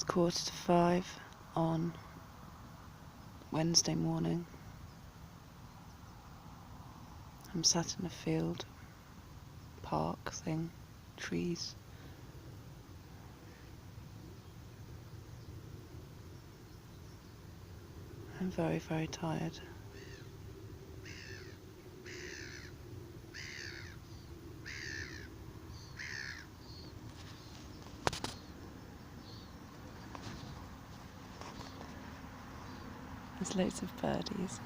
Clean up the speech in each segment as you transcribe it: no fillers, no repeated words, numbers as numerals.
It's 4:45 on Wednesday morning. I'm sat in a field, park thing, trees. I'm very, very tired. There's loads of birdies.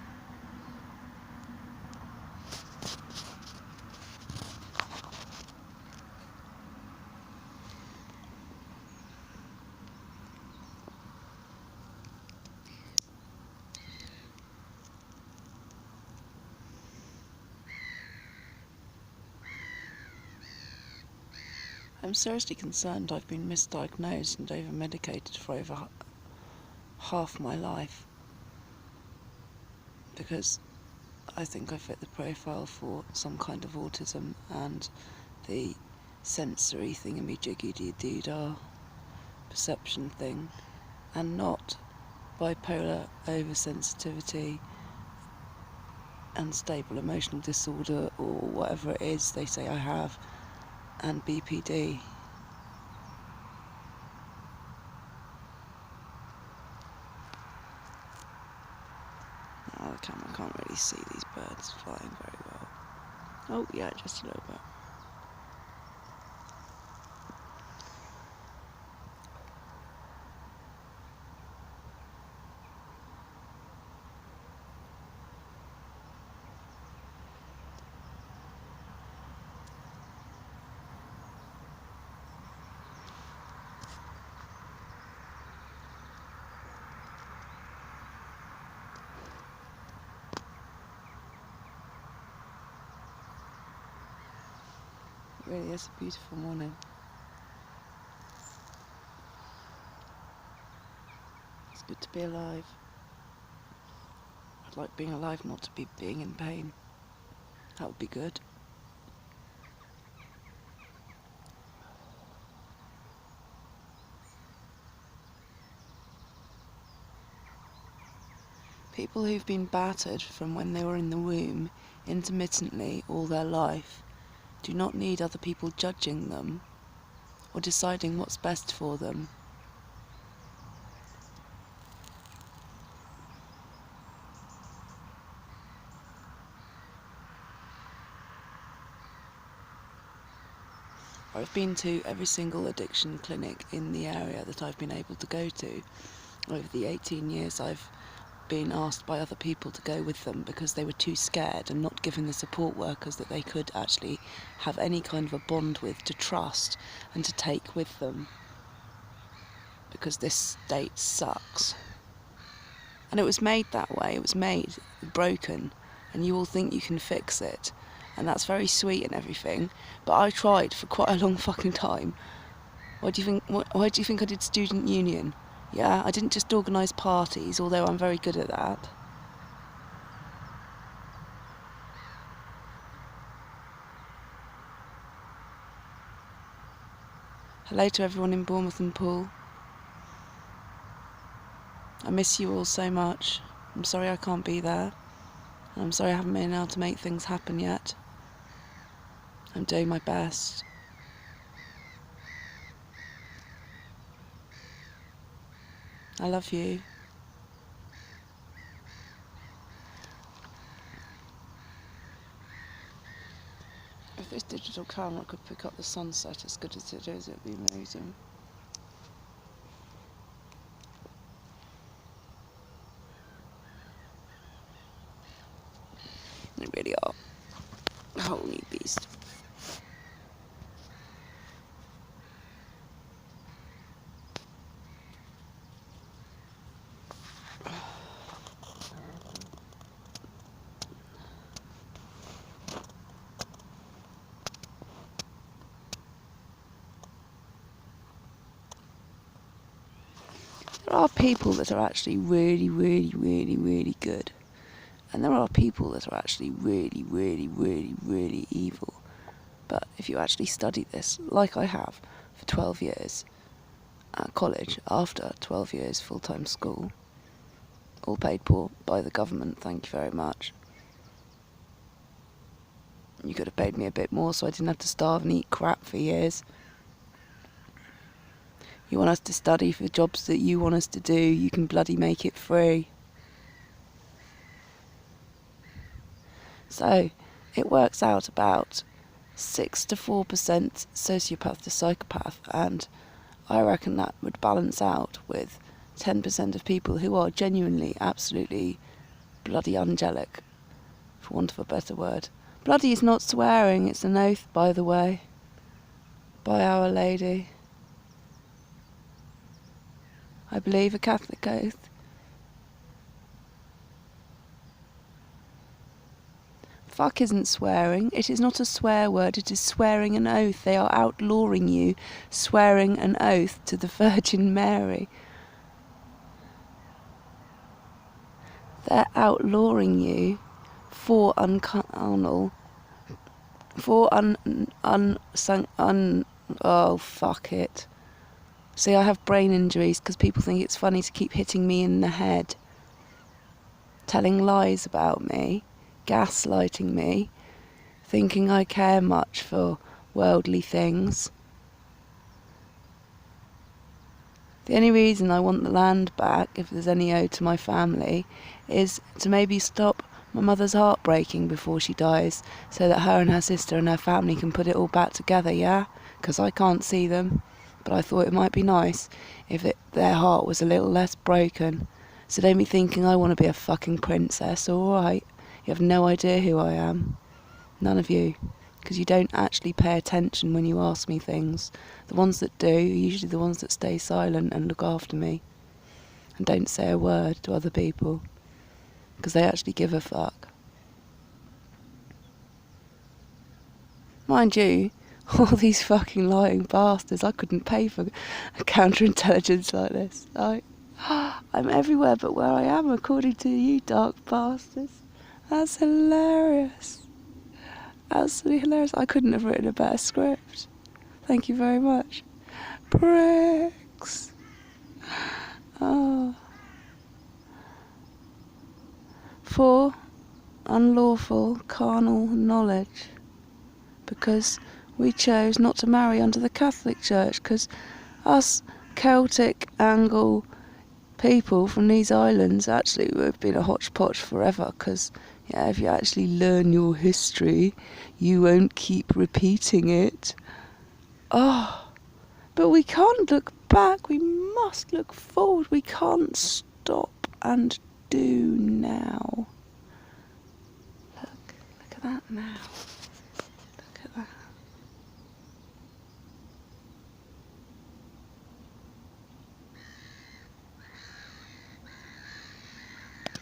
I'm seriously concerned I've been misdiagnosed and over-medicated for over half my life, because I think I fit the profile for some kind of autism and the sensory thingamajiggy-doo-dah perception thing, and not bipolar oversensitivity and stable emotional disorder, or whatever it is they say I have, and BPD. Oh, the camera can't really see these birds flying very well. Oh yeah, just a little bit. It really is a beautiful morning. It's good to be alive. I'd like being alive not to be being in pain. That would be good. People who've been battered from when they were in the womb intermittently all their life do not need other people judging them or deciding what's best for them. I've been to every single addiction clinic in the area that I've been able to go to. Over the 18 years I've been asked by other people to go with them because they were too scared and not given the support workers that they could actually have any kind of a bond with, to trust and to take with them, because this state sucks. And it was made that way. It was made broken, and you all think you can fix it, and that's very sweet and everything, but I tried for quite a long fucking time. Why do you think I did student union? Yeah, I didn't just organise parties, although I'm very good at that. Hello to everyone in Bournemouth and Poole. I miss you all so much. I'm sorry I can't be there. And I'm sorry I haven't been able to make things happen yet. I'm doing my best. I love you. If this digital camera could pick up the sunset as good as it is, it'd be amazing. They really are a whole new beast. There are people that are actually really, really, really, really good. And there are people that are actually really, really, really, really evil. But if you actually study this, like I have, for 12 years, at college after 12 years full-time school, all paid for by the government, thank you very much. You could have paid me a bit more so I didn't have to starve and eat crap for years. You want us to study for jobs that you want us to do, you can bloody make it free. So, it works out about 6 to 4% sociopath to psychopath, and I reckon that would balance out with 10% of people who are genuinely, absolutely bloody angelic, for want of a better word. Bloody is not swearing, it's an oath, by the way, by Our Lady. I believe a Catholic oath. Fuck isn't swearing. It is not a swear word, it is swearing an oath. They are outlawing you, swearing an oath to the Virgin Mary. They're outlawing you for uncarnal, for oh, fuck it. See, I have brain injuries because people think it's funny to keep hitting me in the head, telling lies about me, gaslighting me, thinking I care much for worldly things. The only reason I want the land back, if there's any ode to my family, is to maybe stop my mother's heart breaking before she dies, so that her and her sister and her family can put it all back together, yeah? Because I can't see them, but I thought it might be nice if their heart was a little less broken. So don't be thinking I want to be a fucking princess, alright? You have no idea who I am. None of you. Because you don't actually pay attention when you ask me things. The ones that do are usually the ones that stay silent and look after me. And don't say a word to other people. Because they actually give a fuck. Mind you, all these fucking lying bastards, I couldn't pay for a counterintelligence like this. I'm everywhere but where I am, according to you, dark bastards. That's hilarious. Absolutely hilarious. I couldn't have written a better script. Thank you very much. Bricks. Oh. For unlawful carnal knowledge. Because we chose not to marry under the Catholic Church. Because us Celtic Angle people from these islands, actually we've been a hodgepodge forever. Because yeah, if you actually learn your history, you won't keep repeating it. Oh, but we can't look back, we must look forward, we can't stop and do now. Look at that now. Look at that.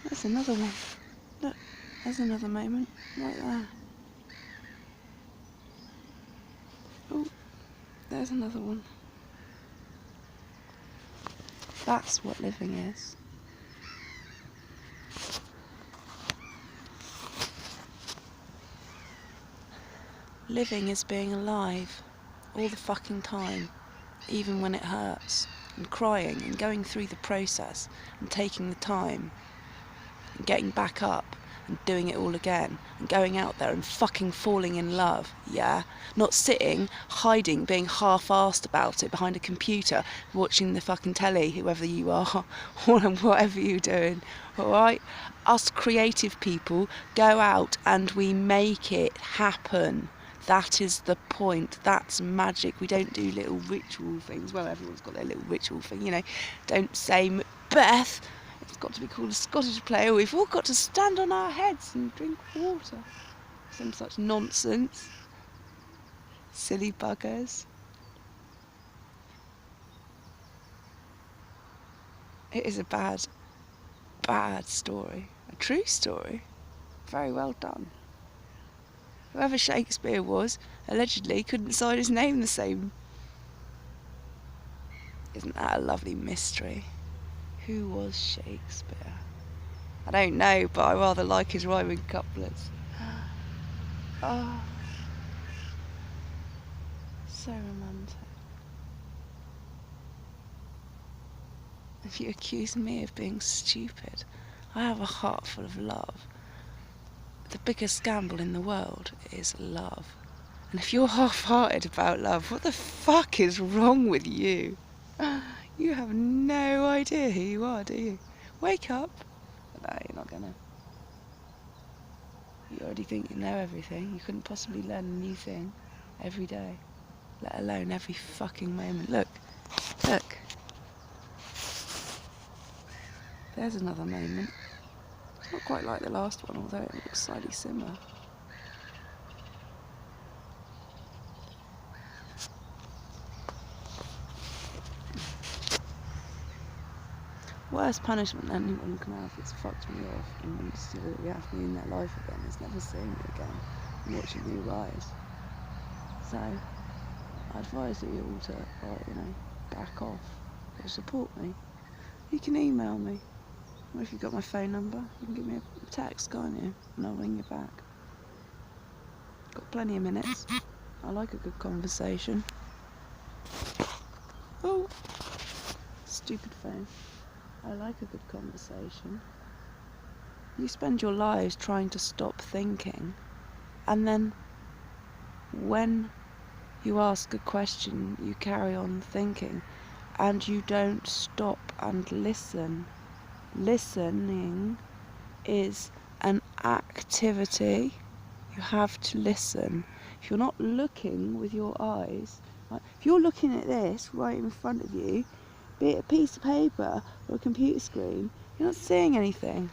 There's another one. Look, there's another moment, right there. Oh, there's another one. That's what living is. Living is being alive all the fucking time, even when it hurts, and crying and going through the process and taking the time and getting back up and doing it all again and going out there and fucking falling in love, yeah? Not sitting, hiding, being half-arsed about it behind a computer, watching the fucking telly, whoever you are, or whatever you're doing, alright? Us creative people go out and we make it happen. That is the point. That's magic. We don't do little ritual things. Well, everyone's got their little ritual thing, you know. Don't say Macbeth. It's got to be called a Scottish play. We've all got to stand on our heads and drink water. Some such nonsense. Silly buggers. It is a bad, bad story. A true story. Very well done. Whoever Shakespeare was, allegedly couldn't sign his name the same. Isn't that a lovely mystery? Who was Shakespeare? I don't know, but I rather like his rhyming couplets. Oh, so romantic. If you accuse me of being stupid, I have a heart full of love. The biggest gamble in the world is love. And if you're half-hearted about love, what the fuck is wrong with you? You have no idea who you are, do you? Wake up. No, you're not gonna. You already think you know everything. You couldn't possibly learn a new thing every day, let alone every fucking moment. Look. There's another moment. It's not quite like the last one, although it looks slightly similar. Worst punishment anyone can have is fucked me off and wants to have me in their life again is never seeing me again and watching me rise. So I advise you all to, back off or support me. You can email me. Or if you've got my phone number, you can give me a text, can't you? And I'll ring you back. Got plenty of minutes. I like a good conversation. Oh, stupid phone. I like a good conversation. You spend your lives trying to stop thinking, and then when you ask a question, you carry on thinking, and you don't stop and listen. Listening is an activity. You have to listen. If you're not looking with your eyes, if you're looking at this right in front of you, be it a piece of paper or a computer screen, you're not seeing anything.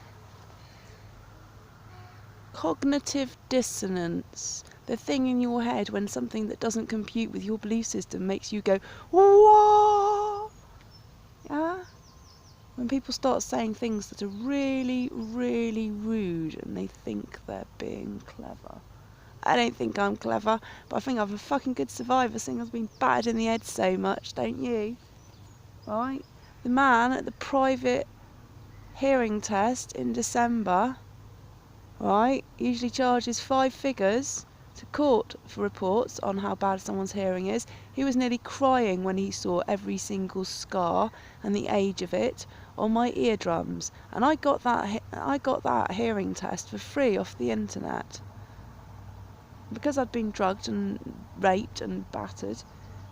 Cognitive dissonance, the thing in your head when something that doesn't compute with your belief system makes you go, what? Yeah? When people start saying things that are really, really rude and they think they're being clever. I don't think I'm clever, but I think I'm a fucking good survivor seeing I've been battered in the head so much, don't you? Right? The man at the private hearing test in December, right, usually charges 5 figures to court for reports on how bad someone's hearing is. He was nearly crying when he saw every single scar and the age of it on my eardrums, and I got that hearing test for free off the internet. Because I'd been drugged and raped and battered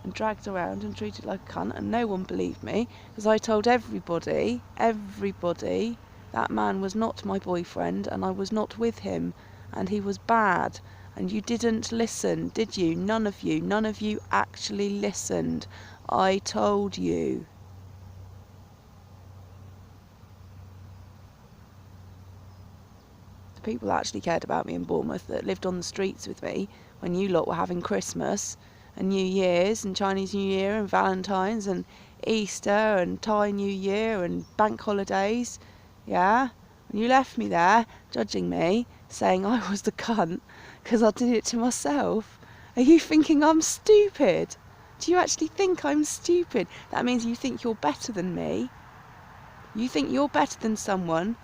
and dragged around and treated like a cunt, and no one believed me, because I told everybody, that man was not my boyfriend and I was not with him and he was bad. And you didn't listen, did you? None of you actually listened. I told you. The people that actually cared about me in Bournemouth, that lived on the streets with me when you lot were having Christmas and New Year's and Chinese New Year and Valentine's and Easter and Thai New Year and bank holidays, yeah? And you left me there, judging me, saying I was the cunt because I did it to myself. Are you thinking I'm stupid? Do you actually think I'm stupid? That means you think you're better than me. You think you're better than someone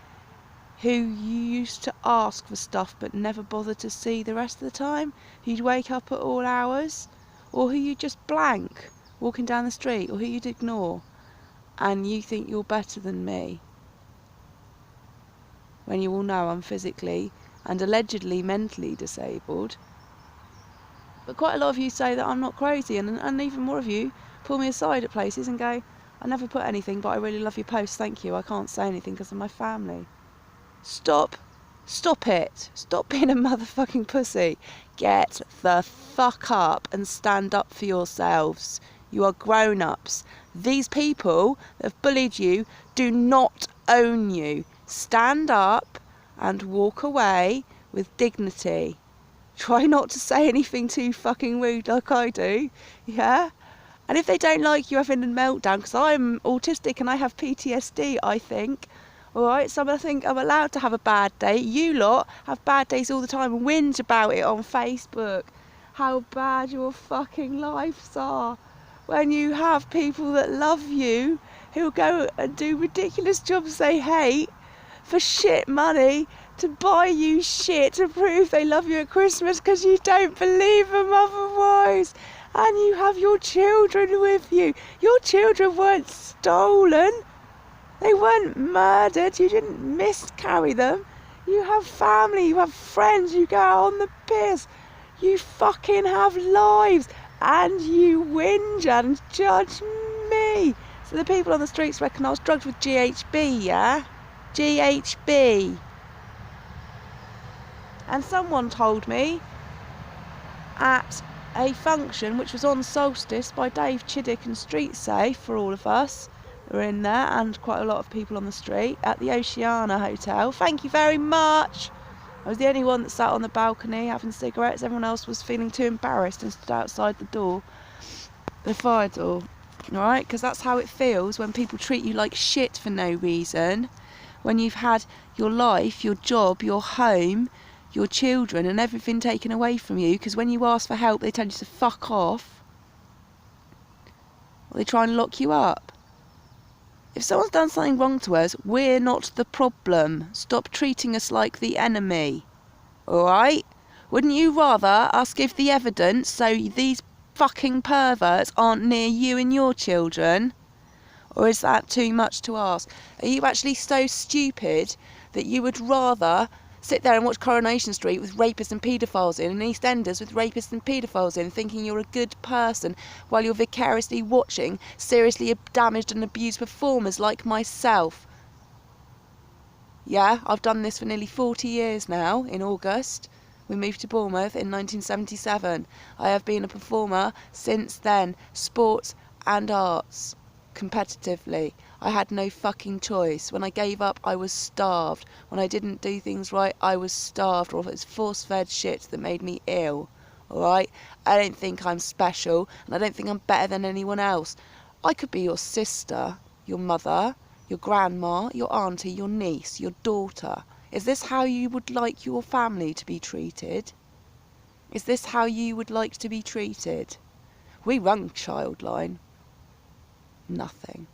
who you used to ask for stuff but never bothered to see the rest of the time, who'd wake up at all hours, or who you just blank walking down the street, or who you'd ignore, and you think you're better than me, when you all know I'm physically and allegedly mentally disabled. But quite a lot of you say that I'm not crazy, and even more of you pull me aside at places and go, I never put anything, but I really love your posts, thank you, I can't say anything because of my family. Stop it. Stop being a motherfucking pussy. Get the fuck up and stand up for yourselves. You are grown-ups. These people that have bullied you do not own you. Stand up and walk away with dignity. Try not to say anything too fucking rude like I do, yeah? And if they don't like you having a meltdown, because I'm autistic and I have PTSD, I think, alright, so I think I'm allowed to have a bad day. You lot have bad days all the time and whinge about it on Facebook. How bad your fucking lives are. When you have people that love you, who'll go and do ridiculous jobs they hate for shit money to buy you shit to prove they love you at Christmas because you don't believe them otherwise. And you have your children with you. Your children weren't stolen. They weren't murdered. You didn't miscarry them. You have family, you have friends, you go out on the piss. You fucking have lives. And you whinge and judge me. So the people on the streets reckon I was drugged with GHB, yeah? GHB. And someone told me at a function which was on Solstice by Dave Chiddick and Street Safe for all of us who were in there, and quite a lot of people on the street, at the Oceana Hotel. Thank you very much. I was the only one that sat on the balcony having cigarettes. Everyone else was feeling too embarrassed and stood outside the door, the fire door. Alright, because that's how it feels when people treat you like shit for no reason. When you've had your life, your job, your home, your children and everything taken away from you, because when you ask for help they tell you to fuck off, or they try and lock you up. If someone's done something wrong to us, we're not the problem. Stop treating us like the enemy. Alright? Wouldn't you rather us give the evidence so these fucking perverts aren't near you and your children? Or is that too much to ask? Are you actually so stupid that you would rather sit there and watch Coronation Street with rapists and paedophiles in, and EastEnders with rapists and paedophiles in, thinking you're a good person, while you're vicariously watching seriously damaged and abused performers like myself? Yeah, I've done this for nearly 40 years now. In August, we moved to Bournemouth in 1977. I have been a performer since then, sports and arts, competitively. I had no fucking choice. When I gave up, I was starved. When I didn't do things right, I was starved, or it was force-fed shit that made me ill. Alright? I don't think I'm special, and I don't think I'm better than anyone else. I could be your sister, your mother, your grandma, your auntie, your niece, your daughter. Is this how you would like your family to be treated? Is this how you would like to be treated? We rung Childline. Nothing.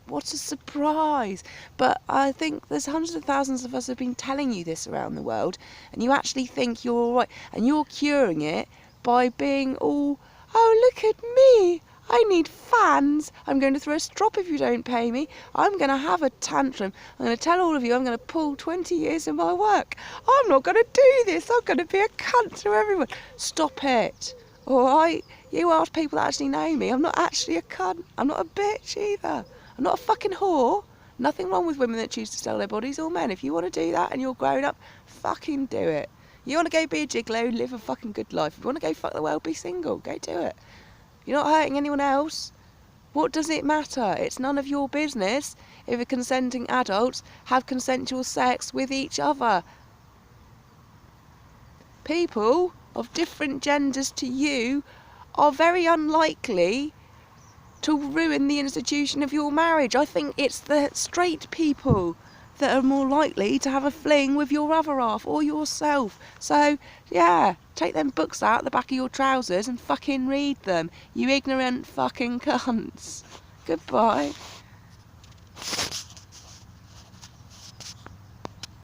What a surprise. But I think there's hundreds of thousands of us have been telling you this around the world, and you actually think you're all right, and you're curing it by being all, oh, look at me, I need fans, I'm going to throw a strop if you don't pay me, I'm going to have a tantrum, I'm going to tell all of you I'm going to pull 20 years of my work, I'm not going to do this, I'm going to be a cunt to everyone. Stop it. Alright? You ask people that actually know me, I'm not actually a cunt, I'm not a bitch either. I'm not a fucking whore. Nothing wrong with women that choose to sell their bodies, or men. If you want to do that and you're grown up, fucking do it. You want to go be a gigolo, live a fucking good life. If you want to go fuck the world, be single, go do it. You're not hurting anyone else. What does it matter? It's none of your business if a consenting adults have consensual sex with each other. People of different genders to you are very unlikely to ruin the institution of your marriage. I think it's the straight people that are more likely to have a fling with your other half or yourself. So, yeah, take them books out the back of your trousers and fucking read them, you ignorant fucking cunts. Goodbye.